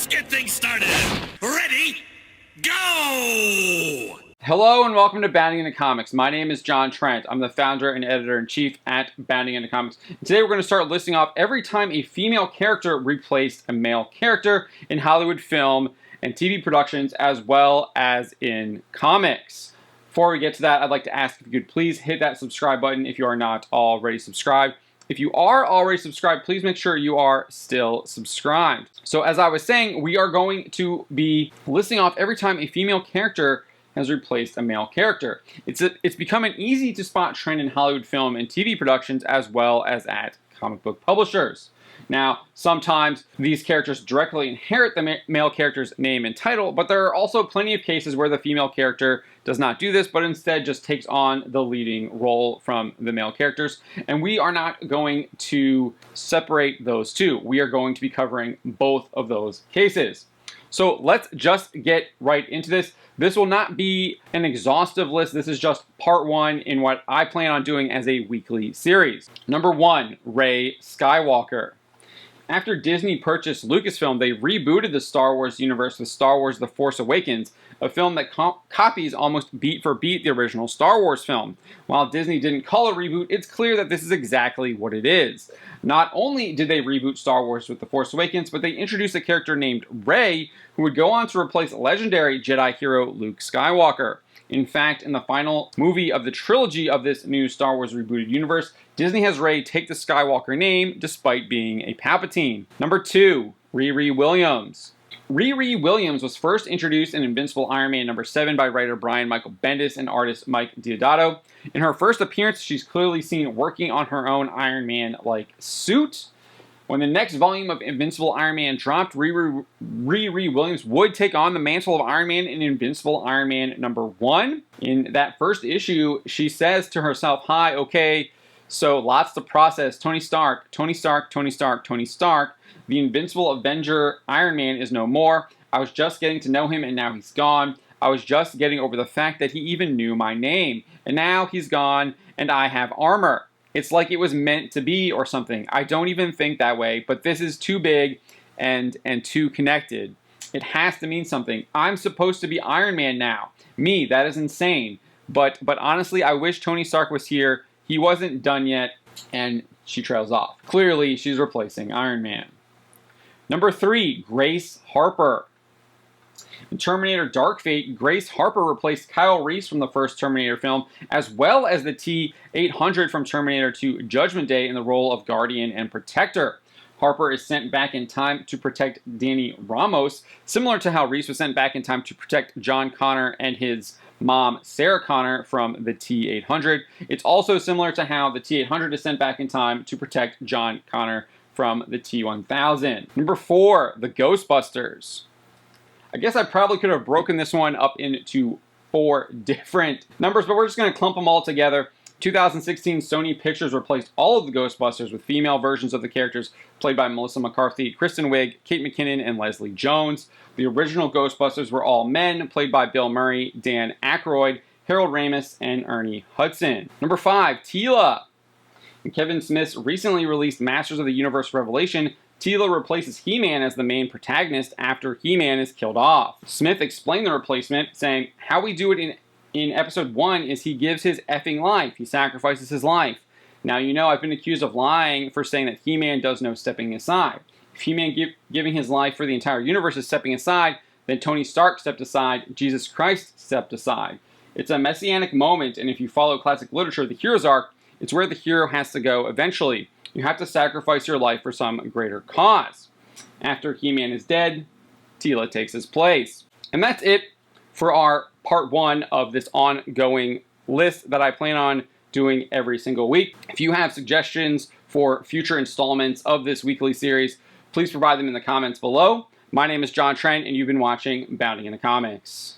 Let's get things started. Ready? Go! Hello and welcome to Bounding Into Comics. My name is John Trent. I'm the founder and editor-in-chief at Bounding Into Comics. Today we're going to start listing off every time a female character replaced a male character in Hollywood film and TV productions, as well as in comics. Before we get to that, I'd like to ask if you could please hit that subscribe button if you are not already subscribed. If you are already subscribed, please make sure you are still subscribed. So as I was saying, we are going to be listing off every time a female character has replaced a male character. It's become an easy to spot trend in Hollywood film and TV productions, as well as at comic book publishers. Now, sometimes these characters directly inherit the male character's name and title, but there are also plenty of cases where the female character does not do this, but instead just takes on the leading role from the male characters. And we are not going to separate those two. We are going to be covering both of those cases. So let's just get right into this. This will not be an exhaustive list. This is just part one in what I plan on doing as a weekly series. Number one, Rey Skywalker. After Disney purchased Lucasfilm, they rebooted the Star Wars universe with Star Wars The Force Awakens, a film that copies almost beat for beat the original Star Wars film. While Disney didn't call it a reboot, it's clear that this is exactly what it is. Not only did they reboot Star Wars with The Force Awakens, but they introduced a character named Rey, who would go on to replace legendary Jedi hero Luke Skywalker. In fact, in the final movie of the trilogy of this new Star Wars rebooted universe, Disney has Rey take the Skywalker name despite being a Palpatine. Number two, Riri Williams. Riri Williams was first introduced in Invincible Iron Man number 7 by writer Brian Michael Bendis and artist Mike Deodato. In her first appearance, she's clearly seen working on her own Iron Man-like suit. When the next volume of Invincible Iron Man dropped, Riri Williams would take on the mantle of Iron Man in Invincible Iron Man number 1. In that first issue, she says to herself, "Hi, okay, so lots to process. Tony Stark, Tony Stark, Tony Stark, Tony Stark. The Invincible Avenger Iron Man is no more. I was just getting to know him and now he's gone. I was just getting over the fact that he even knew my name. And now he's gone and I have armor. It's like it was meant to be or something. I don't even think that way, but this is too big and too connected. It has to mean something. I'm supposed to be Iron Man now. Me, that is insane. But honestly, I wish Tony Stark was here. He wasn't done yet." And she trails off. Clearly, she's replacing Iron Man. Number three, Grace Harper. In Terminator Dark Fate, Grace Harper replaced Kyle Reese from the first Terminator film, as well as the T-800 from Terminator 2 Judgment Day in the role of Guardian and Protector. Harper is sent back in time to protect Danny Ramos, similar to how Reese was sent back in time to protect John Connor and his mom, Sarah Connor, from the T-800. It's also similar to how the T-800 is sent back in time to protect John Connor from the T-1000. Number four, the Ghostbusters. I guess I probably could have broken this one up into 4 different numbers, but we're just going to clump them all together. 2016, Sony Pictures replaced all of the Ghostbusters with female versions of the characters played by Melissa McCarthy, Kristen Wiig, Kate McKinnon, and Leslie Jones. The original Ghostbusters were all men, played by Bill Murray, Dan Aykroyd, Harold Ramis, and Ernie Hudson. Number 5, Teela. In Kevin Smith's recently released Masters of the Universe Revelation, Teela replaces He-Man as the main protagonist after He-Man is killed off. Smith explained the replacement, saying, "How we do it in episode 1 is he gives his effing life. He sacrifices his life. Now, you know, I've been accused of lying for saying that He-Man does no stepping aside. If He-Man giving his life for the entire universe is stepping aside, then Tony Stark stepped aside, Jesus Christ stepped aside. It's a messianic moment, and if you follow classic literature, the hero's arc, it's where the hero has to go eventually. You have to sacrifice your life for some greater cause. After He-Man is dead, Teela takes his place." And that's it for our part 1 of this ongoing list that I plan on doing every single week. If you have suggestions for future installments of this weekly series, please provide them in the comments below. My name is John Trent, and you've been watching Bounding Into Comics.